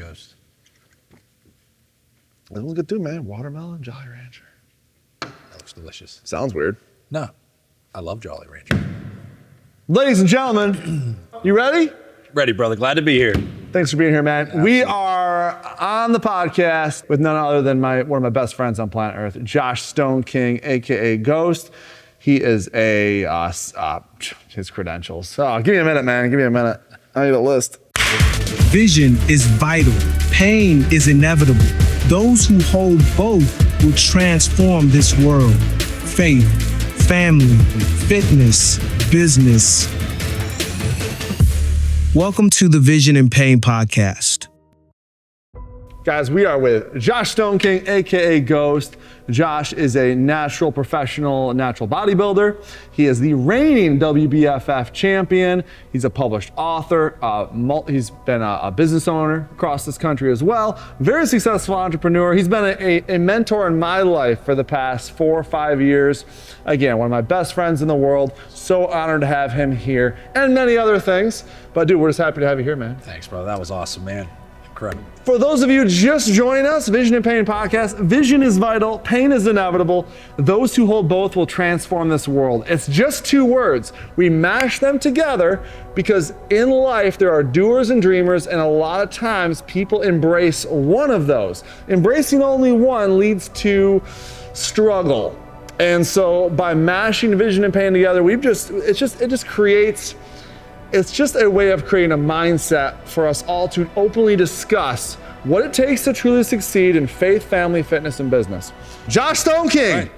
Ghost. That looks good too, man. Watermelon, Jolly Rancher. That looks delicious. Sounds weird. No, I love Jolly Rancher. Ladies and gentlemen, you ready? Ready, brother. Glad to be here. Thanks for being here, man. Absolutely. We are on the podcast with none other than one of my best friends on planet Earth, Josh Stoneking, aka Ghost. He is his credentials. Oh, give me a minute, man. Give me a minute. I need a list. Vision is vital. Pain is inevitable. Those who hold both will transform this world. Faith, family, fitness, business. Welcome to the Vision and Pain Podcast. Guys, we are with Josh Stoneking, aka Ghost. Josh is a natural professional natural bodybuilder. He is the reigning WBFF champion. He's a published author. He's been a business owner across this country as well. Very successful entrepreneur. He's been a mentor in my life for the past 4 or 5 years. Again, one of my best friends in the world. So honored to have him here and many other things. But dude, we're just happy to have you here, man. Thanks, brother. That was awesome, man. Incredible. For those of you just joining us, Vision and Pain Podcast, vision is vital, pain is inevitable. Those who hold both will transform this world. It's just 2 words. We mash them together because in life there are doers and dreamers, and a lot of times people embrace one of those. Embracing only one leads to struggle. And so by mashing vision and pain together, it's just a way of creating a mindset for us all to openly discuss what it takes to truly succeed in faith, family, fitness, and business. Josh Stoneking,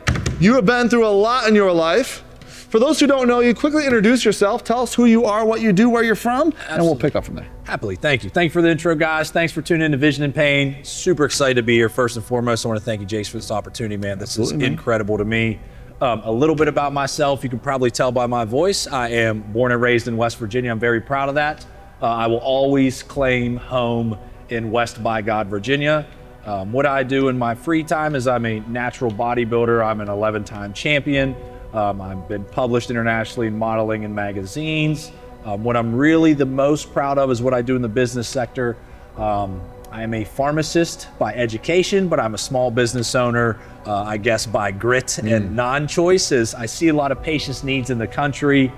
you have been through a lot in your life. For those who don't know you, quickly introduce yourself. Tell us who you are, what you do, where you're from, and we'll pick up from there. Happily, thank you. Thank you for the intro, guys. Thanks for tuning in to Vision and Pain. Super excited to be here. First and foremost, I want to thank you, Jace, for this opportunity, man. This is incredible to me. A little bit about myself, you can probably tell by my voice. I am born and raised in West Virginia. I'm very proud of that. I will always claim home in West by God, Virginia. What I do in my free time is I'm a natural bodybuilder. I'm an 11-time champion. I've been published internationally in modeling and magazines. What I'm really the most proud of is what I do in the business sector. I am a pharmacist by education, but I'm a small business owner, I guess by grit and non-choice. As I see a lot of patients' needs in the country,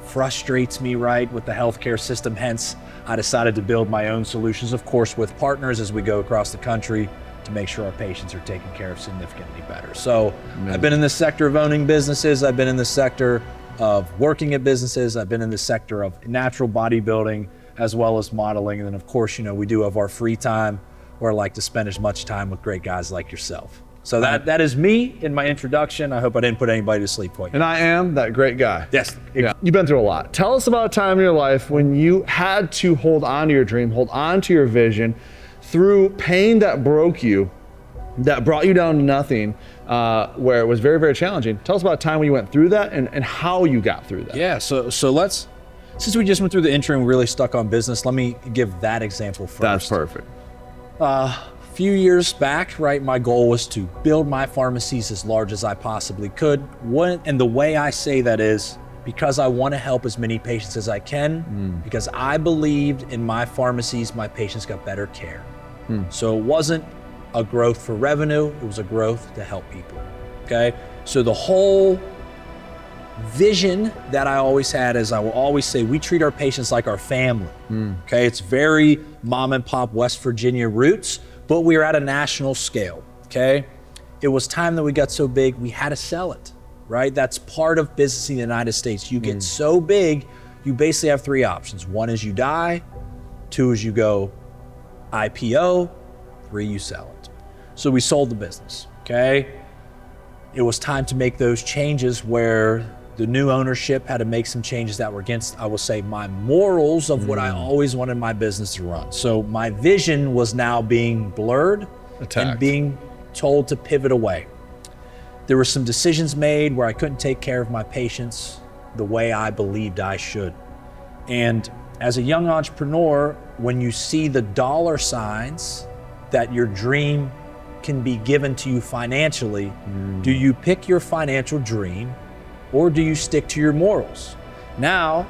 frustrates me, right, with the healthcare system. Hence, I decided to build my own solutions, of course, with partners as we go across the country to make sure our patients are taken care of significantly better. So I've been in this sector of owning businesses. I've been in the sector of working at businesses. I've been in the sector of natural bodybuilding, as well as modeling. And then of course, you know, we do have our free time where I like to spend as much time with great guys like yourself. So that is me in my introduction. I hope I didn't put anybody to sleep quite yet. And I am that great guy. Yes. Yeah. You've been through a lot. Tell us about a time in your life when you had to hold on to your dream, hold on to your vision through pain that broke you, that brought you down to nothing, where it was very, very challenging. Tell us about a time when you went through that and how you got through that. Yeah, so let's, since we just went through the intro and really stuck on business, let me give that example first. That's perfect. A few years back, right, my goal was to build my pharmacies as large as I possibly could. And the way I say that is because I want to help as many patients as I can, because I believed in my pharmacies, my patients got better care. So it wasn't a growth for revenue, it was a growth to help people, okay? So the whole vision that I always had is I will always say we treat our patients like our family, okay? It's very mom and pop West Virginia roots, but we are at a national scale, okay? It was time that we got so big, we had to sell it, right? That's part of business in the United States. You get so big, you basically have 3 options. 1 is you die, 2 is you go IPO, 3 you sell it. So we sold the business, okay? It was time to make those changes where the new ownership had to make some changes that were against, I will say, my morals of what I always wanted my business to run. So my vision was now being blurred and being told to pivot away. There were some decisions made where I couldn't take care of my patients the way I believed I should. And as a young entrepreneur, when you see the dollar signs that your dream can be given to you financially, do you pick your financial dream or do you stick to your morals? Now,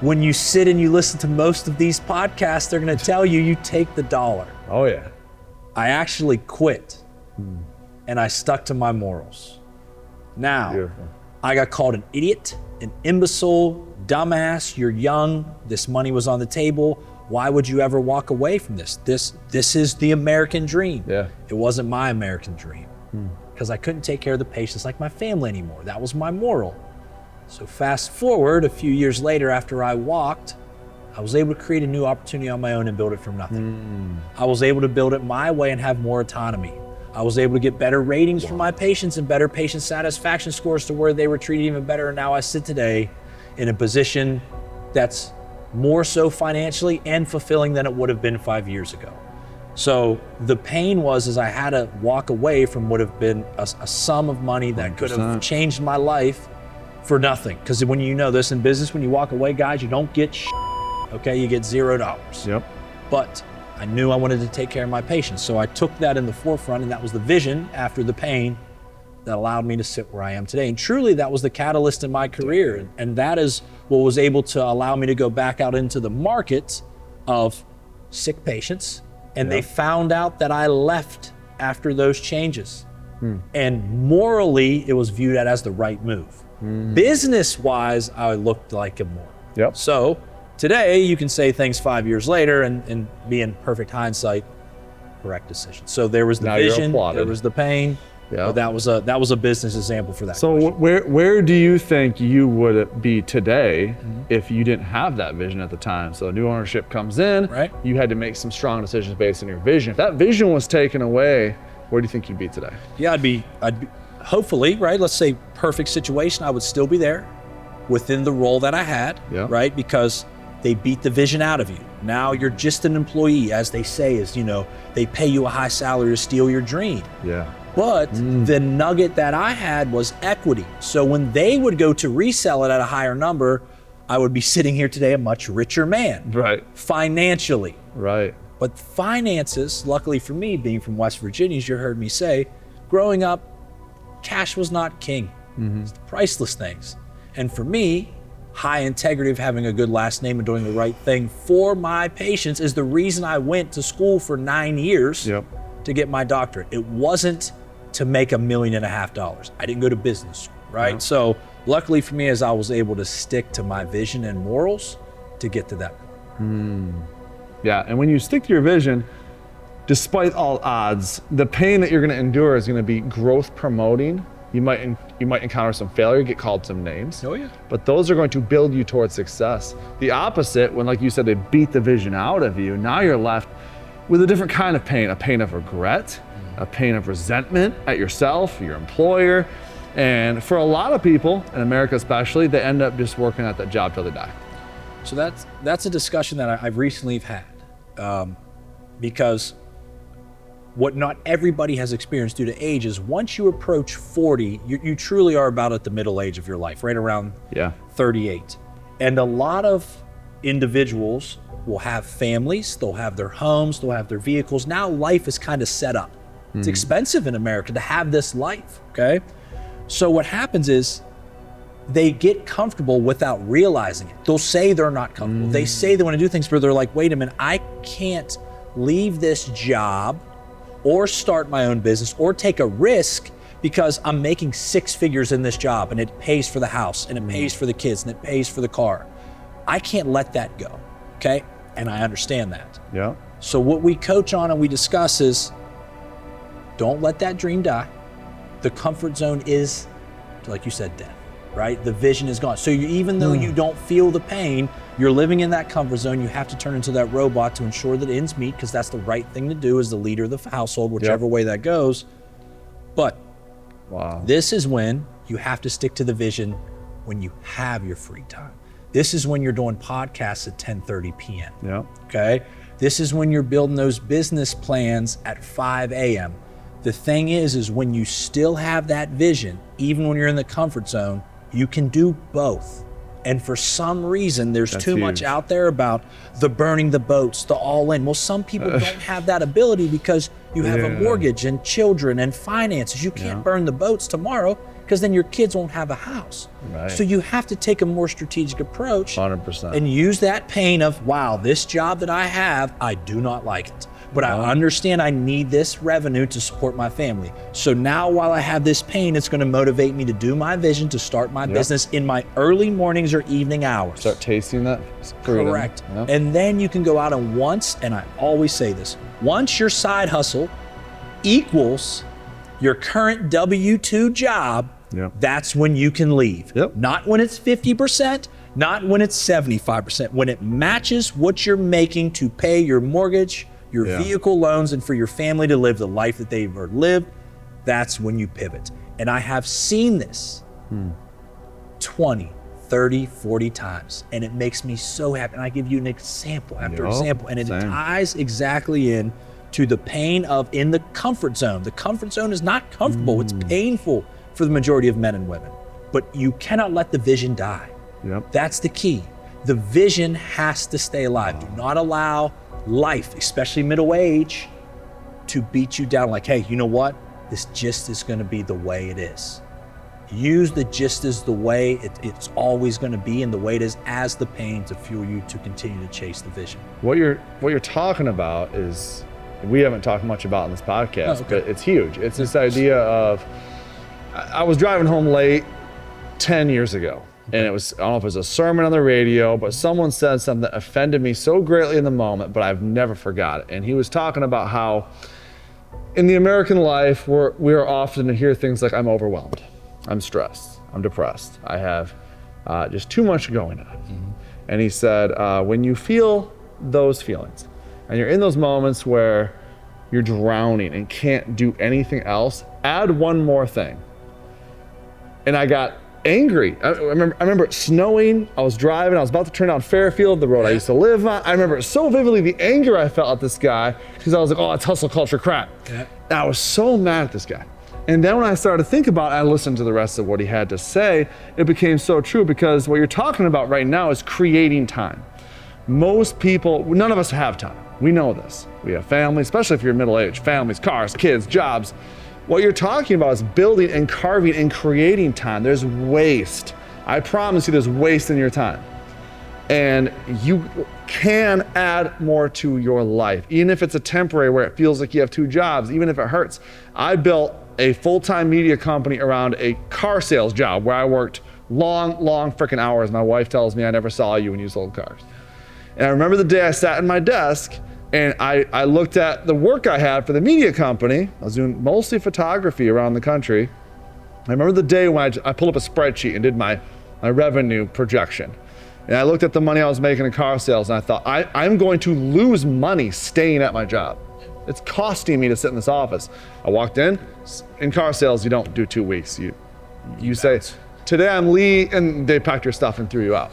when you sit and you listen to most of these podcasts, they're going to tell you take the dollar. Oh yeah. I actually quit and I stuck to my morals. Now, Beautiful. I got called an idiot, an imbecile, dumbass, you're young, this money was on the table. Why would you ever walk away from this? This is the American dream. Yeah. It wasn't my American dream because I couldn't take care of the patients like my family anymore. That was my moral. So fast forward a few years later after I walked, I was able to create a new opportunity on my own and build it from nothing. I was able to build it my way and have more autonomy. I was able to get better ratings from my patients and better patient satisfaction scores to where they were treated even better. And now I sit today in a position that's more so financially and fulfilling than it would have been 5 years ago. So the pain was I had to walk away from what would have been a sum of money that could have 100%. changed my life for nothing. Because when you know this in business, when you walk away, guys, you don't get okay? You get $0. Yep. But I knew I wanted to take care of my patients. So I took that in the forefront, and that was the vision after the pain that allowed me to sit where I am today. And truly, that was the catalyst in my career. And that is what was able to allow me to go back out into the market of sick patients. And they found out that I left after those changes. And morally, it was viewed as the right move. Business-wise, I looked like a moron. Yep. So today, you can say things 5 years later and be in perfect hindsight, correct decision. So there was the Now you're vision, applauded. there was the pain. Yeah. But that was a business example for that. So question. where do you think you would be today if you didn't have that vision at the time? So new ownership comes in, Right. You had to make some strong decisions based on your vision. If that vision was taken away, where do you think you'd be today? Yeah, I'd be hopefully, right? Let's say perfect situation, I would still be there within the role that I had, Yeah. right? Because they beat the vision out of you. Now you're just an employee, as they say, is, they pay you a high salary to steal your dream. Yeah. But the nugget that I had was equity. So when they would go to resell it at a higher number, I would be sitting here today a much richer man, Right. financially. Right. But finances, luckily for me, being from West Virginia, as you heard me say, growing up, cash was not king. It's the priceless things. And for me, high integrity of having a good last name and doing the right thing for my patients is the reason I went to school for 9 years Yep. to get my doctorate. It wasn't to make $1.5 million. I didn't go to business school, right? Yeah. So luckily for me, as I was able to stick to my vision and morals to get to that point. Yeah, and when you stick to your vision, despite all odds, the pain that you're going to endure is going to be growth promoting. You might encounter some failure, get called some names. Oh yeah. But those are going to build you towards success. The opposite, when like you said, they beat the vision out of you, now you're left with a different kind of pain, a pain of regret, a pain of resentment at yourself, your employer. And for a lot of people, in America especially, they end up just working at that job till they die. So that's a discussion that I've recently had, because what not everybody has experienced due to age is once you approach 40, you truly are about at the middle age of your life, right around Yeah. 38. And a lot of individuals will have families, they'll have their homes, they'll have their vehicles. Now life is kind of set up. It's expensive in America to have this life, okay? So what happens is they get comfortable without realizing it. They'll say they're not comfortable. They say they want to do things, but they're like, wait a minute, I can't leave this job or start my own business or take a risk because I'm making 6 figures in this job and it pays for the house and it pays for the kids and it pays for the car. I can't let that go, okay? And I understand that. Yeah. So what we coach on and we discuss is don't let that dream die. The comfort zone is, like you said, death, right? The vision is gone. So even though you don't feel the pain, you're living in that comfort zone. You have to turn into that robot to ensure that ends meet because that's the right thing to do as the leader of the household, whichever way that goes. But Wow. this is when you have to stick to the vision when you have your free time. This is when you're doing podcasts at 10:30 p.m. Yeah. Okay? This is when you're building those business plans at 5 a.m. The thing is when you still have that vision, even when you're in the comfort zone, you can do both. And for some reason, there's That's too much huge. out there about the burning the boats, the all in. Well, some people don't have that ability because you have a Yeah. mortgage and children and finances. You can't burn the boats tomorrow. because then your kids won't have a house. Right. So you have to take a more strategic approach 100%. and use that pain of, wow, this job that I have, I do not like it. But I understand I need this revenue to support my family. So now while I have this pain, it's gonna motivate me to do my vision, to start my business in my early mornings or evening hours. Start tasting that freedom. Correct. Yep. And then you can go out and and I always say this, once your side hustle equals your current W-2 job, that's when you can leave. Not when it's 50%, not when it's 75%. When it matches what you're making to pay your mortgage, your vehicle loans, and for your family to live the life that they've lived, that's when you pivot. And I have seen this 20, 30, 40 times, and it makes me so happy. And I give you an example after example, and it ties exactly in to the pain of in the comfort zone. The comfort zone is not comfortable, it's painful for the majority of men and women, but you cannot let the vision die. That's the key. The vision has to stay alive. Do not allow life, especially middle age, to beat you down like, hey, you know what? This just is gonna be the way it is. Use the just is the way it's always gonna be, and the way it is as the pain to fuel you to continue to chase the vision. What you're talking about is, we haven't talked much about in this podcast, but it's huge. It's this idea of, I was driving home late 10 years ago, and it was, I don't know if it was a sermon on the radio, but someone said something that offended me so greatly in the moment, but I've never forgot it. And he was talking about how in the American life, we are often to hear things like, I'm overwhelmed, I'm stressed, I'm depressed, I have just too much going on. And he said, when you feel those feelings, and you're in those moments where you're drowning and can't do anything else, add one more thing. And I got angry. I remember it snowing. I was driving. I was about to turn down Fairfield, the road I used to live on. I remember it so vividly, the anger I felt at this guy, because I was like, oh, it's hustle culture crap. And I was so mad at this guy. And then when I started to think about it, I listened to the rest of what he had to say. It became so true, because what you're talking about right now is creating time. Most people, none of us have time. We know this. We have families, especially if you're middle-aged, families, cars, kids, jobs. What you're talking about is building and carving and creating time. There's waste. I promise you there's waste in your time. And you can add more to your life, even if it's a temporary where it feels like you have two jobs, even if it hurts. I built a full-time media company around a car sales job where I worked long freaking hours. My wife tells me I never saw you when you sold cars. And I remember the day I sat in my desk and I looked at the work I had for the media company. I was doing mostly photography around the country. I remember the day when I pulled up a spreadsheet and did my revenue projection. And I looked at the money I was making in car sales, and I thought, I'm going to lose money staying at my job. It's costing me to sit in this office. I walked in car sales, you don't do 2 weeks. You say, today I'm Lee, and they packed your stuff and threw you out.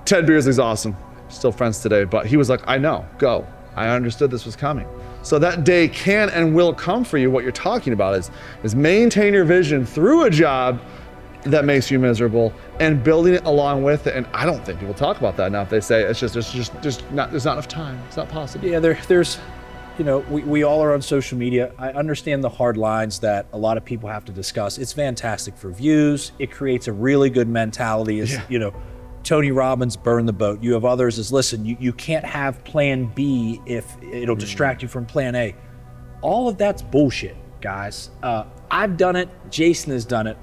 Ted Beersley's awesome. Still friends today, but he was like, I know, go. I understood this was coming. So that day can and will come for you. What you're talking about is maintain your vision through a job that makes you miserable and building it along with it. And I don't think people talk about that now. If they say there's not enough time, it's not possible. Yeah, there's, you know, we all are on social media. I understand the hard lines that a lot of people have to discuss. It's fantastic for views. It creates a really good mentality. It's, you know, Tony Robbins, burn the boat. You have others as, listen, you can't have plan B if it'll distract you from plan A. All of that's bullshit, guys. I've done it. Jason has done it.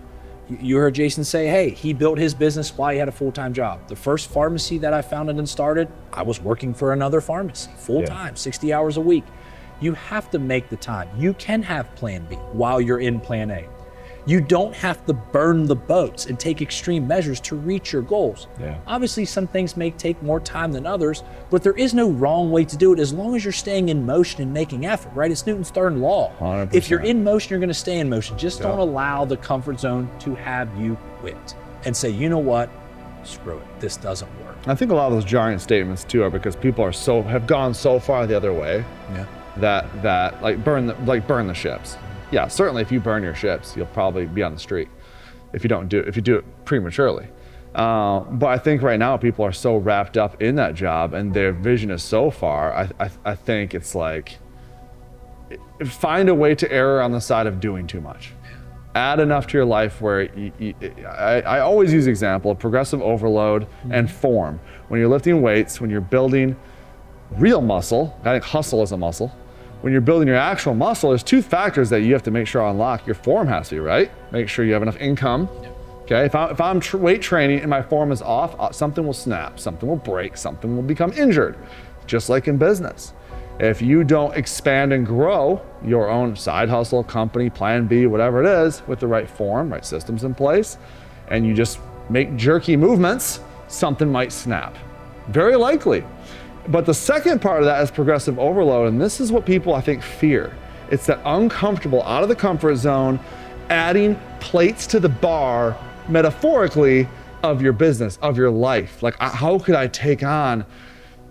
You heard Jason say, hey, he built his business while he had a full-time job. The first pharmacy that I founded and started, I was working for another pharmacy, full-time, 60 hours a week. You have to make the time. You can have plan B while you're in plan A. You don't have to burn the boats and take extreme measures to reach your goals. Obviously, some things may take more time than others, but there is no wrong way to do it as long as you're staying in motion and making effort, right? It's Newton's third law. 100%. If you're in motion, you're gonna stay in motion. Just don't allow the comfort zone to have you quit and say, you know what, screw it, this doesn't work. I think a lot of those jarring statements too are because people have gone so far the other way that like burn the ships. Yeah, certainly if you burn your ships, you'll probably be on the street if you do it prematurely. But I think right now people are so wrapped up in that job and their vision is so far, I think it's like, find a way to err on the side of doing too much. add enough to your life where I always use the example of progressive overload and form. When you're lifting weights, when you're building real muscle, I think hustle is a muscle. When you're building your actual muscle, there's two factors that you have to make sure unlock. Your form has to be right. Make sure you have enough income. Okay, if I'm weight training and my form is off, something will snap, something will break, something will become injured, just like in business. If you don't expand and grow your own side hustle, company, plan B, whatever it is, with the right form, right systems in place, and you just make jerky movements, something might snap. Very likely. But the second part of that is progressive overload, and this is what people, I think, fear. It's that uncomfortable, out of the comfort zone, adding plates to the bar, metaphorically, of your business, of your life. Like, how could I take on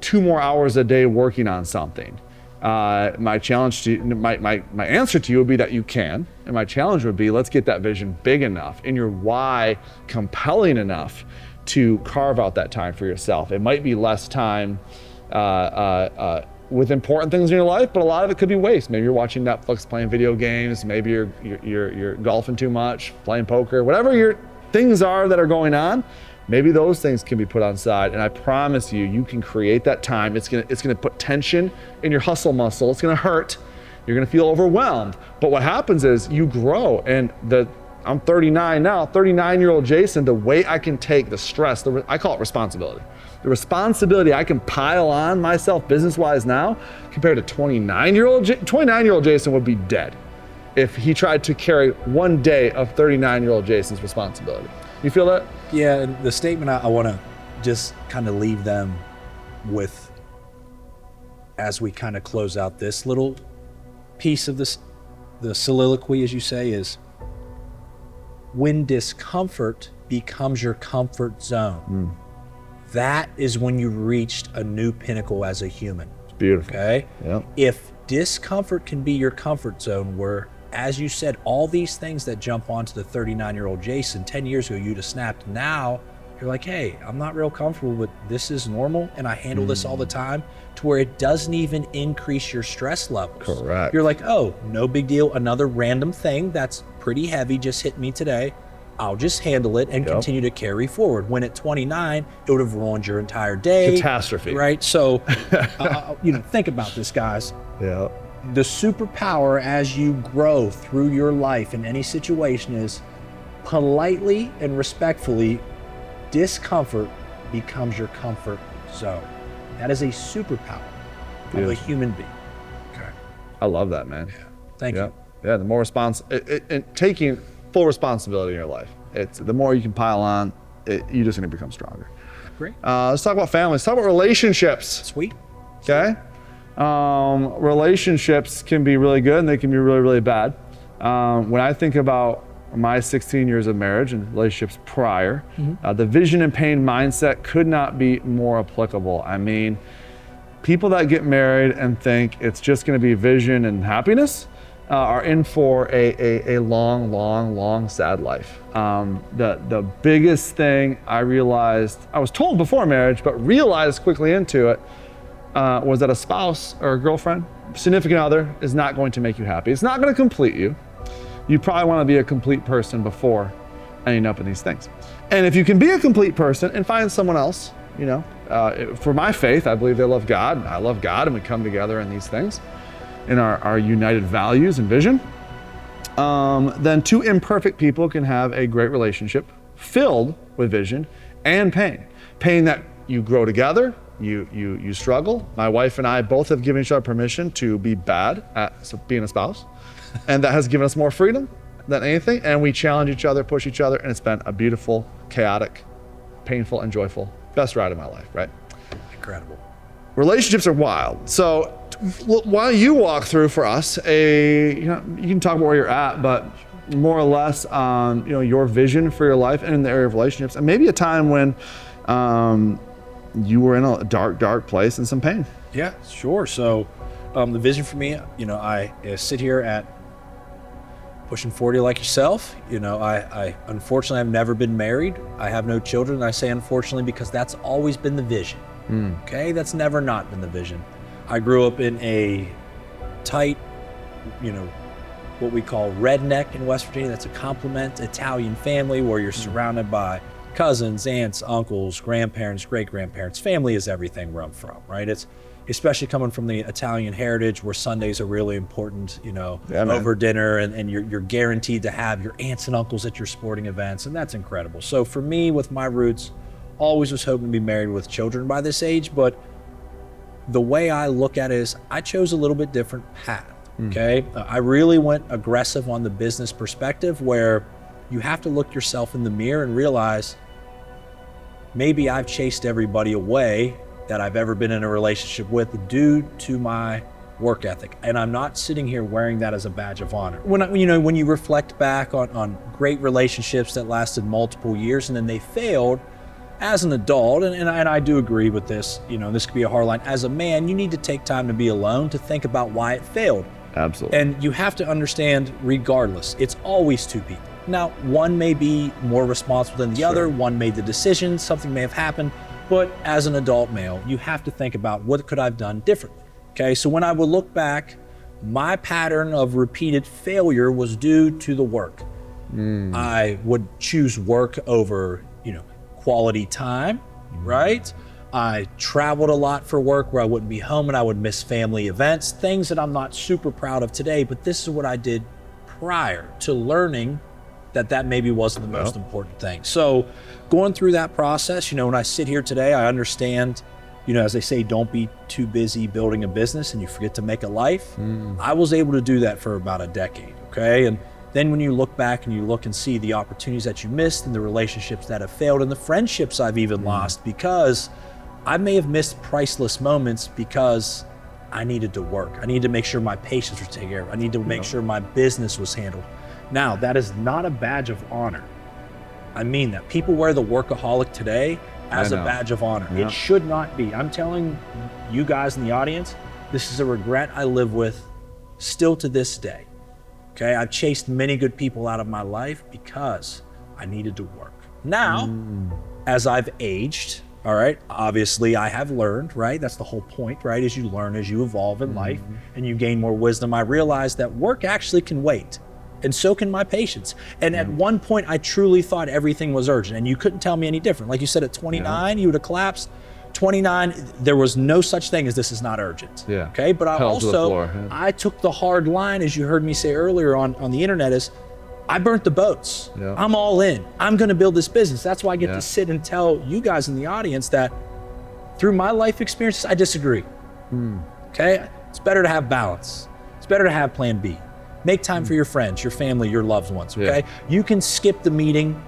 2 more hours a day working on something? My challenge to my answer to you would be that you can, and my challenge would be, let's get that vision big enough and your why compelling enough to carve out that time for yourself. It might be less time with important things in your life, but a lot of it could be waste. Maybe you're watching Netflix, playing video games. Maybe you're golfing too much, playing poker, whatever your things are that are going on. Maybe those things can be put on side, and I promise you, you can create that time. It's gonna put tension in your hustle muscle. It's gonna hurt. You're gonna feel overwhelmed. But what happens is you grow, and I'm 39 now. 39-year-old Jason, the weight I can take, the stress, I call it responsibility. The responsibility I can pile on myself business-wise now, compared to 29-year-old Jason would be dead if he tried to carry one day of 39-year-old Jason's responsibility. You feel that? Yeah, and the statement I want to just kind of leave them with as we kind of close out this little piece of this, the soliloquy, as you say, is when discomfort becomes your comfort zone, that is when you reached a new pinnacle as a human. It's beautiful. Okay? Yep. If discomfort can be your comfort zone, where, as you said, all these things that jump onto the 39-year-old Jason, 10 years ago, you'd have snapped. Now, you're like, hey, I'm not real comfortable, but this is normal, and I handle this all the time, to where it doesn't even increase your stress levels. Correct. You're like, oh, no big deal. Another random thing that's pretty heavy just hit me today. I'll just handle it and continue to carry forward. When at 29, it would have ruined your entire day. Catastrophe. Right? So, think about this, guys. Yeah. The superpower as you grow through your life in any situation is politely and respectfully, discomfort becomes your comfort zone. That is a superpower of a human being. Okay. I love that, man. Yeah. Thank you. Yeah, the more taking full responsibility in your life. The more you can pile on, you're just gonna become stronger. Great. Let's talk about family. Let's talk about relationships. Sweet. Okay? Relationships can be really good and they can be really, really bad. When I think about my 16 years of marriage and relationships prior, the vision and pain mindset could not be more applicable. I mean, people that get married and think it's just gonna be vision and happiness are in for a long, sad life. The biggest thing I realized, I was told before marriage, but realized quickly into it, was that a spouse or a girlfriend, significant other, is not going to make you happy. It's not going to complete you. You probably want to be a complete person before ending up in these things. And if you can be a complete person and find someone else, for my faith, I believe they love God, and I love God, and we come together in these things, in our united values and vision, then two imperfect people can have a great relationship filled with vision and pain. Pain that you grow together, you struggle. My wife and I both have given each other permission to be bad at being a spouse, and that has given us more freedom than anything, and we challenge each other, push each other, and it's been a beautiful, chaotic, painful, and joyful, best ride of my life, right? Incredible. Relationships are wild. So why don't you walk through for us you can talk about where you're at, but more or less on your vision for your life and in the area of relationships, and maybe a time when you were in a dark place and some pain. Yeah, sure. So the vision for me, I sit here at pushing 40 like yourself. I unfortunately have never been married. I have no children. I say unfortunately because that's always been the vision. Okay, that's never not been the vision. I grew up in a tight, what we call redneck in West Virginia. That's a compliment Italian family where you're surrounded by cousins, aunts, uncles, grandparents, great-grandparents. Family is everything where I'm from, right? It's especially coming from the Italian heritage where Sundays are really important, over dinner, and you're guaranteed to have your aunts and uncles at your sporting events, and that's incredible. So for me, with my roots, always was hoping to be married with children by this age, but the way I look at it is I chose a little bit different path, okay? I really went aggressive on the business perspective where you have to look yourself in the mirror and realize maybe I've chased everybody away that I've ever been in a relationship with due to my work ethic. And I'm not sitting here wearing that as a badge of honor. When you reflect back on great relationships that lasted multiple years and then they failed, as an adult, and I do agree with this, this could be a hard line. As a man, you need to take time to be alone to think about why it failed. Absolutely. And you have to understand, regardless, it's always two people. Now, one may be more responsible than the other, one made the decision, something may have happened, but as an adult male, you have to think about what could I have done differently, okay? So when I would look back, my pattern of repeated failure was due to the work. I would choose work over, quality time, right? I traveled a lot for work where I wouldn't be home and I would miss family events, things that I'm not super proud of today, but this is what I did prior to learning that maybe wasn't the most important thing. So going through that process, when I sit here today, I understand, as they say, don't be too busy building a business and you forget to make a life. I was able to do that for about a decade, okay? And then when you look back and you look and see the opportunities that you missed and the relationships that have failed and the friendships I've even lost because I may have missed priceless moments because I needed to work. I needed to make sure my patients were taken care of. I needed to make sure my business was handled. Now, that is not a badge of honor. I mean that. People wear the workaholic today as a badge of honor. It should not be. I'm telling you guys in the audience, this is a regret I live with still to this day. Okay, I've chased many good people out of my life because I needed to work. Now, as I've aged, all right, obviously I have learned, right? That's the whole point, right? As you learn, as you evolve in life and you gain more wisdom, I realized that work actually can wait. And so can my patience. And at one point, I truly thought everything was urgent and you couldn't tell me any different. Like you said, at 29, you would have collapsed. 29, there was no such thing as this is not urgent. Okay, but I took the hard line, as you heard me say earlier on the internet, is I burnt the boats. I'm all in. I'm gonna build this business. That's why I get to sit and tell you guys in the audience that through my life experiences, I disagree. Okay, it's better to have balance. It's better to have plan B. Make time for your friends, your family, your loved ones, okay? You can skip the meeting.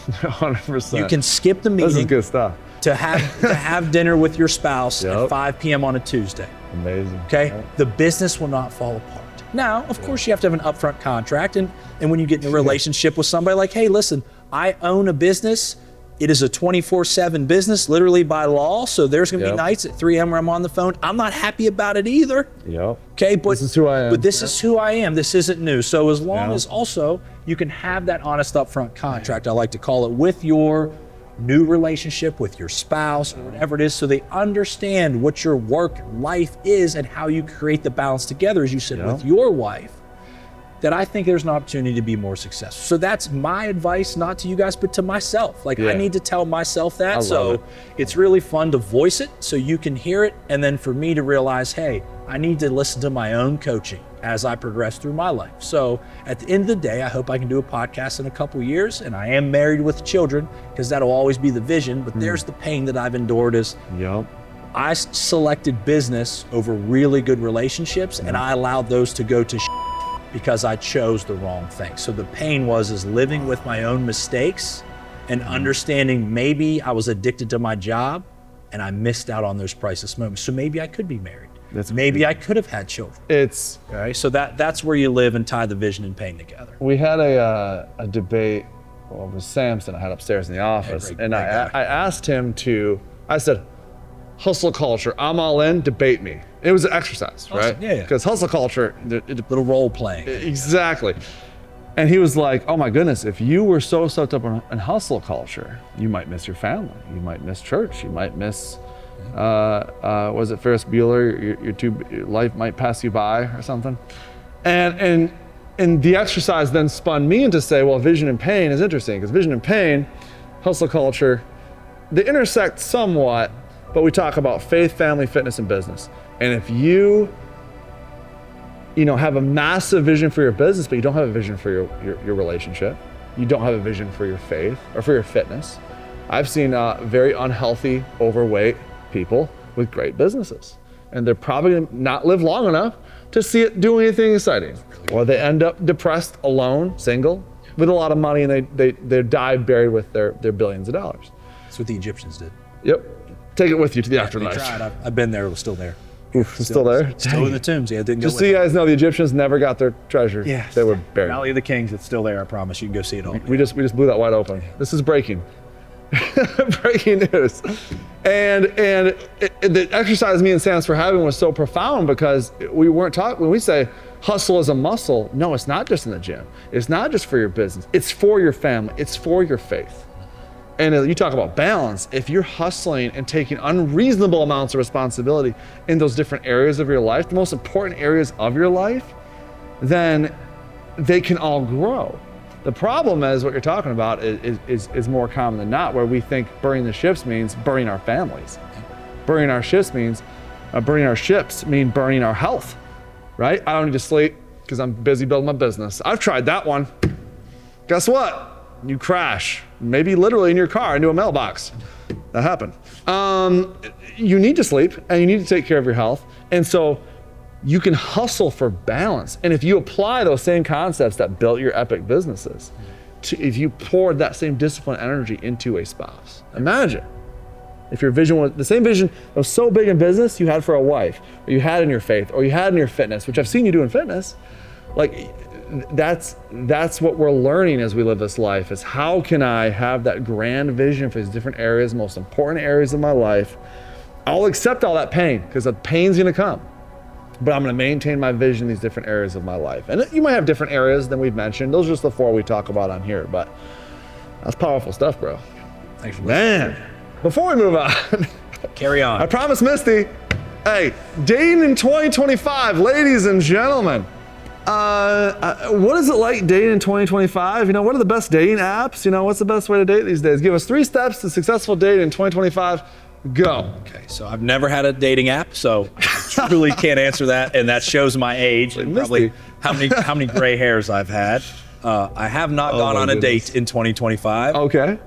100%. You can skip the meeting. This is good stuff. To have dinner with your spouse at 5 p.m. on a Tuesday. Amazing. Okay? The business will not fall apart. Now, of course, you have to have an upfront contract, and when you get in a relationship with somebody like, hey, listen, I own a business. It is a 24/7 business, literally by law, so there's gonna be nights at 3 a.m. where I'm on the phone. I'm not happy about it either. Okay, but this is who I am. But this is who I am. This isn't new. So as long as also you can have that honest upfront contract, I like to call it, with your new relationship, with your spouse, or whatever it is, so they understand what your work life is and how you create the balance together, as you said, with your wife, that I think there's an opportunity to be more successful. So that's my advice, not to you guys, but to myself. Like I need to tell myself that. So it's really fun to voice it so you can hear it. And then for me to realize, hey, I need to listen to my own coaching as I progress through my life. So at the end of the day, I hope I can do a podcast in a couple of years, and I am married with children because that'll always be the vision, but there's the pain that I've endured is I selected business over really good relationships and I allowed those to go to because I chose the wrong thing. So the pain is living with my own mistakes and understanding maybe I was addicted to my job and I missed out on those priceless moments. So maybe I could be married. Maybe I could have had children. Okay, so that's where you live and tie the vision and pain together. We had a debate with Samson I had upstairs in the office, I asked him I said, hustle culture, I'm all in, debate me. It was an exercise, right? Because hustle culture, little role playing. Exactly. And he was like, oh my goodness, if you were so soaked up in hustle culture, you might miss your family, you might miss church, you might miss, was it Ferris Bueller, your life might pass you by or something. And And the exercise then spun me into say, well, vision and pain is interesting because vision and pain, hustle culture, they intersect somewhat, but we talk about faith, family, fitness, and business. And if you have a massive vision for your business, but you don't have a vision for your relationship, you don't have a vision for your faith or for your fitness. I've seen very unhealthy, overweight people with great businesses. And they're probably gonna not live long enough to see it do anything exciting. Or they end up depressed, alone, single, with a lot of money, and they die buried with their billions of dollars. That's what the Egyptians did. Yep. Take it with you to the afterlife. They tried. I've been there. It was still there. Oof, it's still there? Still in the tombs. Yeah, it didn't go Just so you guys know, the Egyptians never got their treasure. Yeah. They were buried. Valley of the Kings, it's still there, I promise. You can go see it all. We just blew that wide open. This is breaking. Breaking news. And the exercise me and Sam's for having was so profound because we weren't talking, when we say hustle is a muscle, no, it's not just in the gym. It's not just for your business. It's for your family. It's for your faith. And you talk about balance. If you're hustling and taking unreasonable amounts of responsibility in those different areas of your life, the most important areas of your life, then they can all grow. The problem is what you're talking about is more common than not, where we think burning the ships means burning our families. Burning our ships means burning our health, right? I don't need to sleep because I'm busy building my business. I've tried that one. Guess what? You crash, maybe literally in your car into a mailbox. That happened. You need to sleep and you need to take care of your health. And so you can hustle for balance. And if you apply those same concepts that built your epic businesses, if you poured that same discipline energy into a spouse, imagine if your vision was the same vision that was so big in business you had for a wife, or you had in your faith, or you had in your fitness, which I've seen you do in fitness. Like that's what we're learning as we live this life, is how can I have that grand vision for these different areas, most important areas of my life. I'll accept all that pain because the pain's gonna come, but I'm gonna maintain my vision in these different areas of my life. And you might have different areas than we've mentioned. Those are just the 4 we talk about on here, but that's powerful stuff, bro. Thanks for listening. Man, before we move on, Carry on. I promised Misty, hey, dating in 2025, ladies and gentlemen. What is it like dating in 2025? What are the best dating apps? What's the best way to date these days? Give us 3 steps to successful dating in 2025. Go. Okay, so I've never had a dating app, so I truly can't answer that, and that shows my age and probably how many gray hairs I've had. I have not gone on a date in 2025. Okay.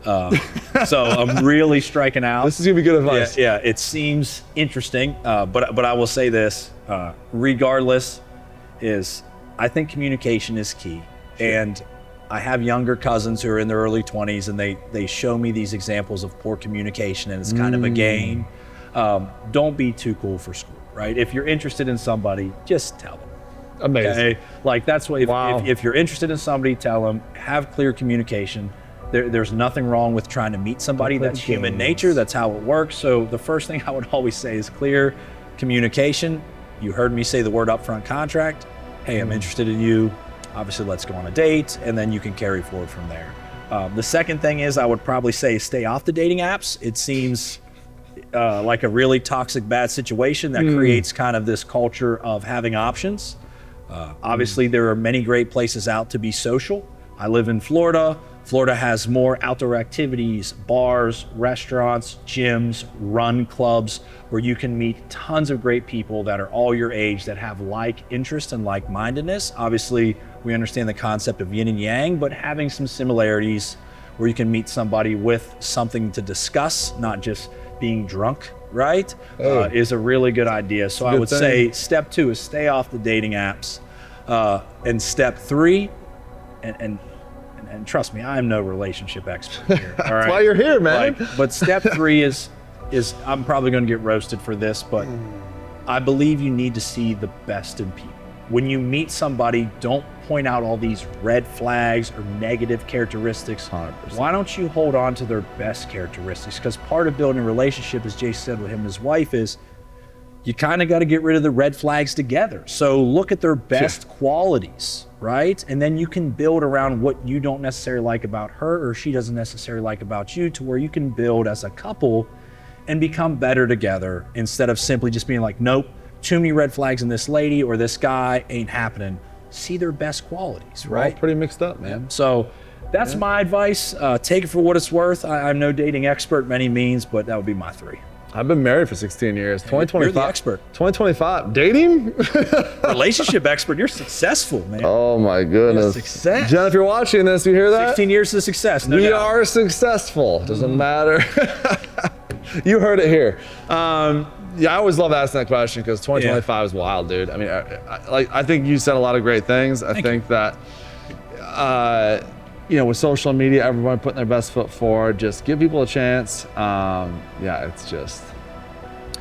So I'm really striking out. This is gonna be good advice. Yeah, it seems interesting, but I will say this, regardless, I think communication is key. Sure. And I have younger cousins who are in their early 20s, and they show me these examples of poor communication, and it's kind of a game. Don't be too cool for school, right? If you're interested in somebody, just tell them. Amazing. Okay? Like that's what, Wow. if you're interested in somebody, tell them, have clear communication. There's nothing wrong with trying to meet somebody. That's human nature, that's how it works. So the first thing I would always say is clear communication. You heard me say the word upfront contract. Hey, I'm interested in you. Obviously, let's go on a date, and then you can carry forward from there. The second thing is I would probably say stay off the dating apps. It seems like a really toxic, bad situation that creates kind of this culture of having options. Obviously, there are many great places out to be social. I live in Florida. Florida has more outdoor activities, bars, restaurants, gyms, run clubs, where you can meet tons of great people that are all your age that have like interest and like-mindedness. Obviously, we understand the concept of yin and yang, but having some similarities where you can meet somebody with something to discuss, not just being drunk, right? Is a really good idea. So I would say step 2 is stay off the dating apps. And step 3, and trust me, I'm no relationship expert here. All right? That's why you're here, man. But step 3 is I'm probably going to get roasted for this, but I believe you need to see the best in people. When you meet somebody, don't point out all these red flags or negative characteristics. 100%. Why don't you hold on to their best characteristics? Because part of building a relationship, as Jay said with him and his wife, is you kind of got to get rid of the red flags together. So look at their best qualities, right? And then you can build around what you don't necessarily like about her or she doesn't necessarily like about you, to where you can build as a couple and become better together, instead of simply just being like, nope, too many red flags in this lady or this guy, ain't happening. see their best qualities, We're all right? pretty mixed up, man. So that's my advice. Take it for what it's worth. I'm no dating expert by any means, but that would be my 3. I've been married for 16 years. 2025. You're the expert. 2025. Dating? Relationship expert. You're successful, man. Oh my goodness. Success. Jen, if you're watching this, you hear that? 16 years of success. No We doubt. are successful. Doesn't matter. You heard it here. Yeah, I always love asking that question because 2025 is wild, dude. I mean, I think you said a lot of great things. I think that, with social media, everyone putting their best foot forward, just give people a chance. It's just.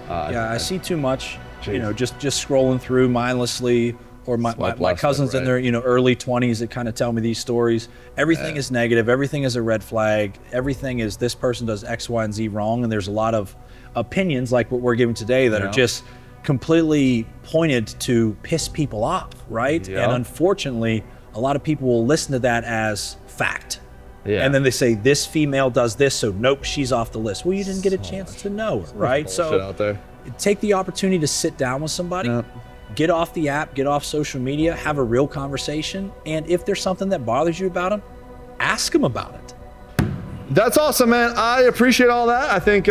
I see too much, just scrolling through mindlessly, or my cousins in their early 20s that kind of tell me these stories. Everything is negative. Everything is a red flag. Everything is this person does X, Y, and Z wrong. And there's a lot of opinions like what we're giving today that are just completely pointed to piss people off, right? Yeah. And unfortunately, a lot of people will listen to that as fact. Yeah. And then they say, this female does this, so nope, she's off the list. Well, you didn't get a chance to know her, right? Bullshit out there. Take the opportunity to sit down with somebody, get off the app, get off social media, have a real conversation. And if there's something that bothers you about them, ask them about it. That's awesome, man. I appreciate all that. I think,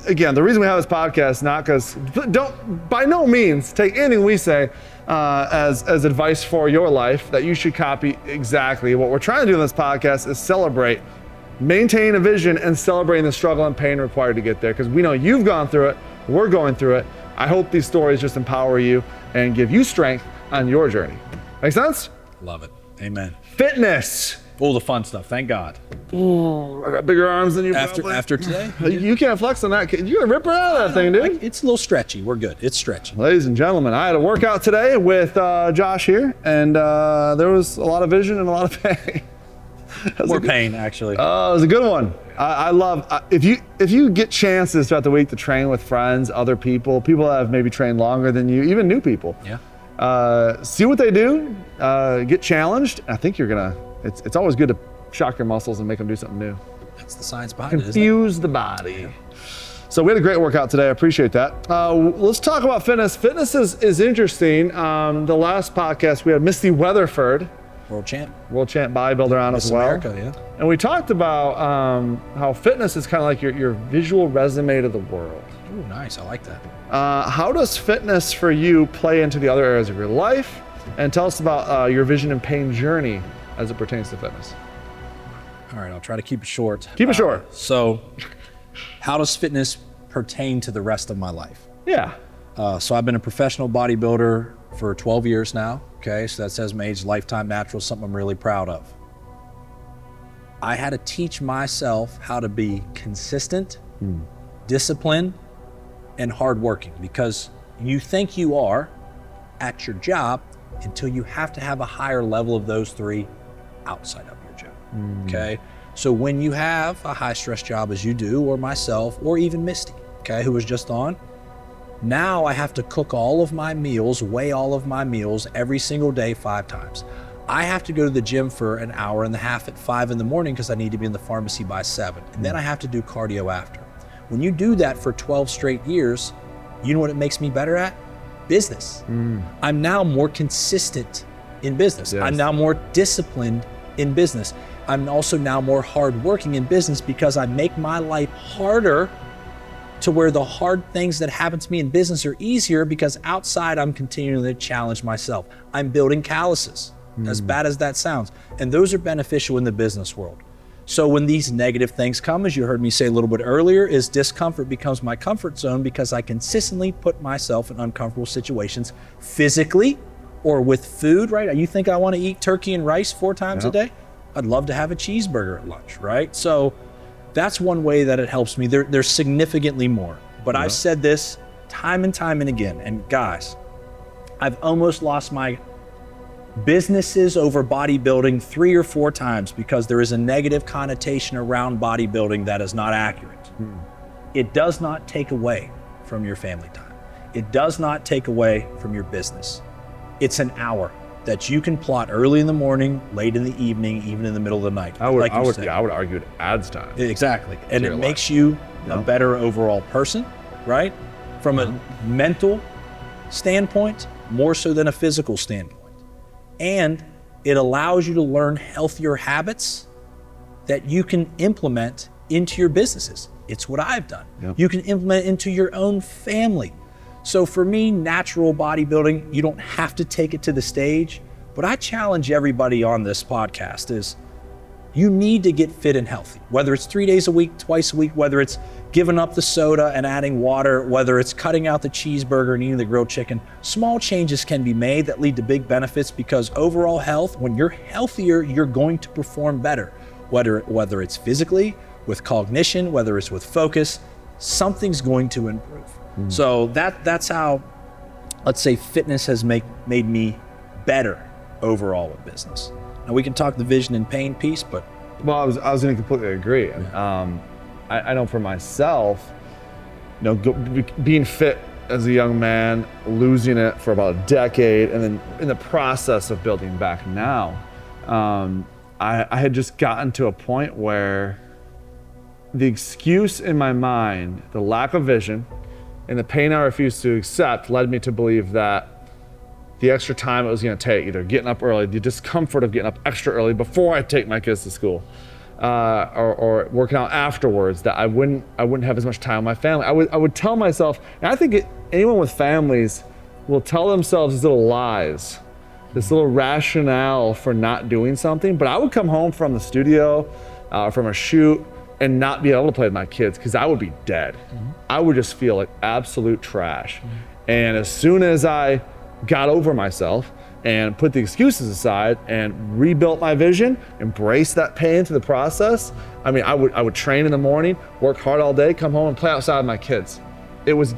again, the reason we have this podcast, not because, don't by no means take anything we say as advice for your life that you should copy exactly. What we're trying to do in this podcast is celebrate, maintain a vision, and celebrating the struggle and pain required to get there. Because we know you've gone through it, we're going through it. I hope these stories just empower you and give you strength on your journey. Make sense? Love it. Amen. Fitness. All the fun stuff. Thank God. Ooh, I got bigger arms than you. After today, You can't flex on that. You're gonna rip her out of that thing, dude. it's a little stretchy. We're good. It's stretchy. Ladies and gentlemen, I had a workout today with Josh here, and there was a lot of vision and a lot of pain. More pain, actually. It was a good one. I love if you get chances throughout the week to train with friends, other people that have maybe trained longer than you, even new people. Yeah. See what they do. Get challenged. I think you're gonna. It's always good to shock your muscles and make them do something new. That's the science behind it, isn't it? Confuse the body. So we had a great workout today. I appreciate that. Let's talk about fitness. Fitness is interesting. The last podcast we had Misty Weatherford, World champ bodybuilder on Miss as well. America, yeah. And we talked about how fitness is kind of like your visual resume to the world. Ooh, nice. I like that. How does fitness for you play into the other areas of your life? And tell us about your vision and pain journey as it pertains to fitness. All right, I'll try to keep it short. Keep it short. So, how does fitness pertain to the rest of my life? Yeah. So I've been a professional bodybuilder for 12 years now. Okay, so that says my age, lifetime natural, something I'm really proud of. I had to teach myself how to be consistent, disciplined, and hardworking, because you think you are at your job until you have to have a higher level of those 3 outside of your job. Okay, so when you have a high stress job as you do, or myself, or even Misty, okay, who was just on, now I have to cook all of my meals, weigh all of my meals every single day 5 times. I have to go to the gym for an hour and a half at 5 in the morning because I need to be in the pharmacy by 7. And then I have to do cardio after. When you do that for 12 straight years, you know what it makes me better at? Business. I'm now more consistent in business. Yes. I'm now more disciplined in business. I'm also now more hardworking in business because I make my life harder to where the hard things that happen to me in business are easier because outside I'm continuing to challenge myself. I'm building calluses, as bad as that sounds. And those are beneficial in the business world. So when these negative things come, as you heard me say a little bit earlier, is discomfort becomes my comfort zone because I consistently put myself in uncomfortable situations physically or with food, right? You think I want to eat turkey and rice 4 times a day? I'd love to have a cheeseburger at lunch, right? So that's one way that it helps me. There's significantly more, but I've said this time and time and again. And guys, I've almost lost my businesses over bodybuilding 3 or 4 times because there is a negative connotation around bodybuilding that is not accurate. It does not take away from your family time. It does not take away from your business. It's an hour that you can plot early in the morning, late in the evening, even in the middle of the night. I would argue it adds time. Exactly. And it your makes you a better overall person, right? From a mental standpoint, more so than a physical standpoint. And it allows you to learn healthier habits that you can implement into your businesses. It's what I've done. Yep. You can implement into your own family. So for me, natural bodybuilding, you don't have to take it to the stage, but I challenge everybody on this podcast is you need to get fit and healthy, whether it's 3 days a week, twice a week, whether it's giving up the soda and adding water, whether it's cutting out the cheeseburger and eating the grilled chicken. Small changes can be made that lead to big benefits, because overall health, when you're healthier, you're going to perform better, whether it's physically, with cognition, whether it's with focus, something's going to improve. So that's how, let's say, fitness has made me better overall with business. Now we can talk the vision and pain piece, but Well, I was going to completely agree. I know for myself, being fit as a young man, losing it for about a decade, and then in the process of building back now, I had just gotten to a point where the excuse in my mind, the lack of vision, and the pain I refused to accept led me to believe that the extra time it was going to take, either getting up early, the discomfort of getting up extra early before I take my kids to school, or working out afterwards, that I wouldn't have as much time with my family. I would tell myself, and I think anyone with families will tell themselves these little lies, this little rationale for not doing something. But I would come home from the studio, from a shoot, and not be able to play with my kids because I would be dead. I would just feel like absolute trash. And as soon as I got over myself and put the excuses aside and rebuilt my vision, embraced that pain through the process, I mean, I would train in the morning, work hard all day, come home and play outside with my kids. It was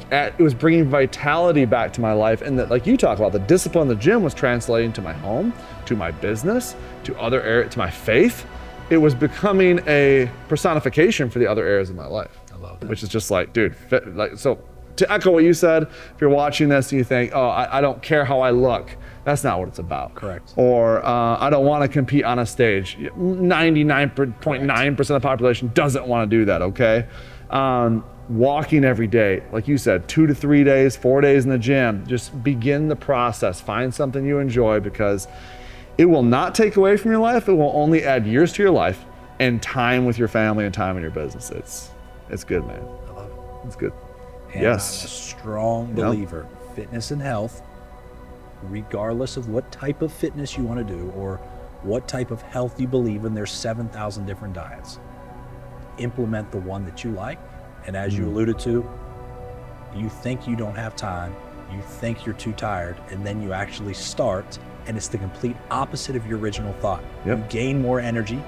bringing vitality back to my life, and that, like you talk about, the discipline in the gym was translating to my home, to my business, to other areas, to my faith. It was becoming a personification for the other areas of my life. I love that. Which is just like, dude, so to echo what you said, if you're watching this and you think, oh, I don't care how I look, that's not what it's about. Correct. Or I don't want to compete on a stage. 99.9% of the population doesn't want to do that, okay? Walking every day, like you said, 2 to 3 days, 4 days in the gym, just begin the process. Find something you enjoy, because it will not take away from your life. It will only add years to your life and time with your family and time in your business. It's good, man. I love it. It's good. And Yes. I'm a strong believer, fitness and health, regardless of what type of fitness you want to do or what type of health you believe in, there's 7,000 different diets. Implement the one that you like. And as you alluded to, you think you don't have time, you think you're too tired, and then you actually start, and it's the complete opposite of your original thought. Yep. You gain more energy,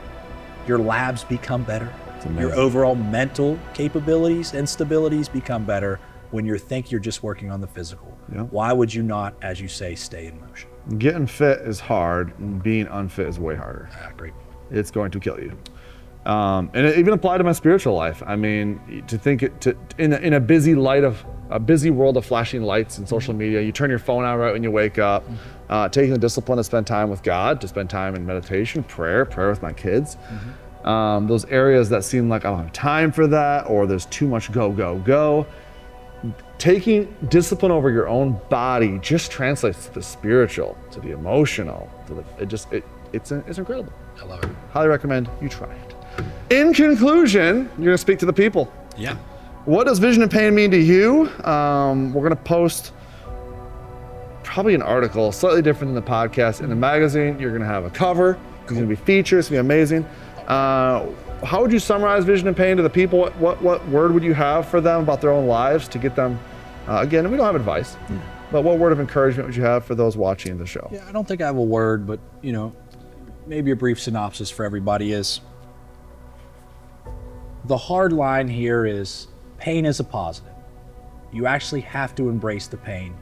your labs become better, amazing. your overall mental capabilities and stabilities become better when you think you're just working on the physical. Yep. Why would you not, as you say, stay in motion? Getting fit is hard, and being unfit is way harder. Great. It's going to kill you. And it even applied to my spiritual life. I mean, to think in a busy world of flashing lights and social media, you turn your phone on right when you wake up, taking the discipline to spend time with God, to spend time in meditation, prayer with my kids. Those areas that seem like I don't have time for that, or there's too much go. Taking discipline over your own body just translates to the spiritual, to the emotional, it's incredible. I love it. Highly recommend you try it. In conclusion, you're gonna speak to the people. Yeah. What does vision and pain mean to you? We're gonna post probably an article slightly different than the podcast in the magazine. You're gonna have a cover. It's gonna be featured. It's gonna be amazing. How would you summarize vision and pain to the people? What word would you have for them about their own lives to get them? Again, we don't have advice, but what word of encouragement would you have for those watching the show? Yeah, I don't think I have a word, but maybe a brief synopsis for everybody is, the hard line here is pain is a positive. You actually have to embrace the pain.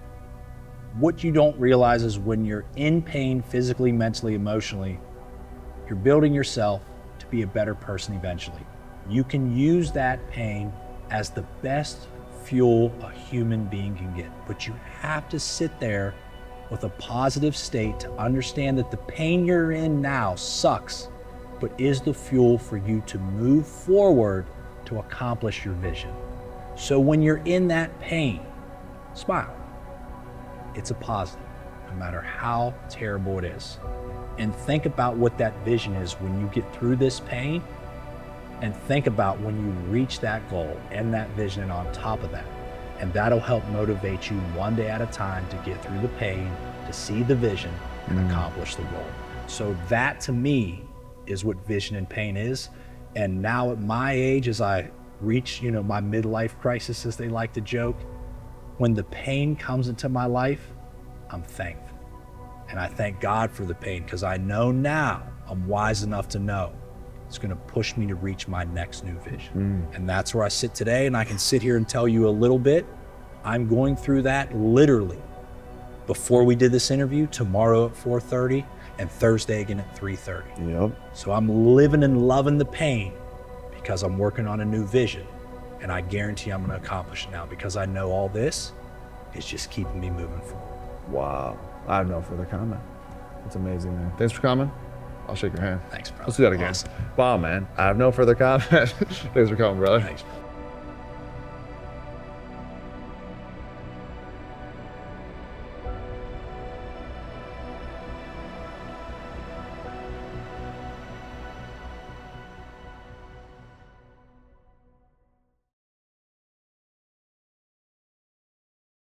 What you don't realize is when you're in pain physically, mentally, emotionally, you're building yourself to be a better person eventually. You can use that pain as the best fuel a human being can get, but you have to sit there with a positive state to understand that the pain you're in now sucks, but is the fuel for you to move forward to accomplish your vision. So when you're in that pain, smile. it's a positive, no matter how terrible it is. And think about what that vision is when you get through this pain, and think about when you reach that goal and that vision and on top of that. And that'll help motivate you one day at a time to get through the pain, to see the vision and accomplish the goal. So that to me is what vision and pain is. And now at my age, as I reach, my midlife crisis, as they like to joke, when the pain comes into my life, I'm thankful. And I thank God for the pain, because I know now, I'm wise enough to know it's gonna push me to reach my next new vision. And that's where I sit today, and I can sit here and tell you a little bit. I'm going through that literally before we did this interview, tomorrow at 4:30, and Thursday again at 3:30. Yep. So I'm living and loving the pain because I'm working on a new vision, and I guarantee I'm gonna accomplish it now, because I know all this is just keeping me moving forward. Wow. I have no further comment. That's amazing, man. Thanks for coming. I'll shake your hand. Thanks, brother. Let's do that again. Awesome. Wow, man. I have no further comment. Thanks for coming, brother. Thanks, brother.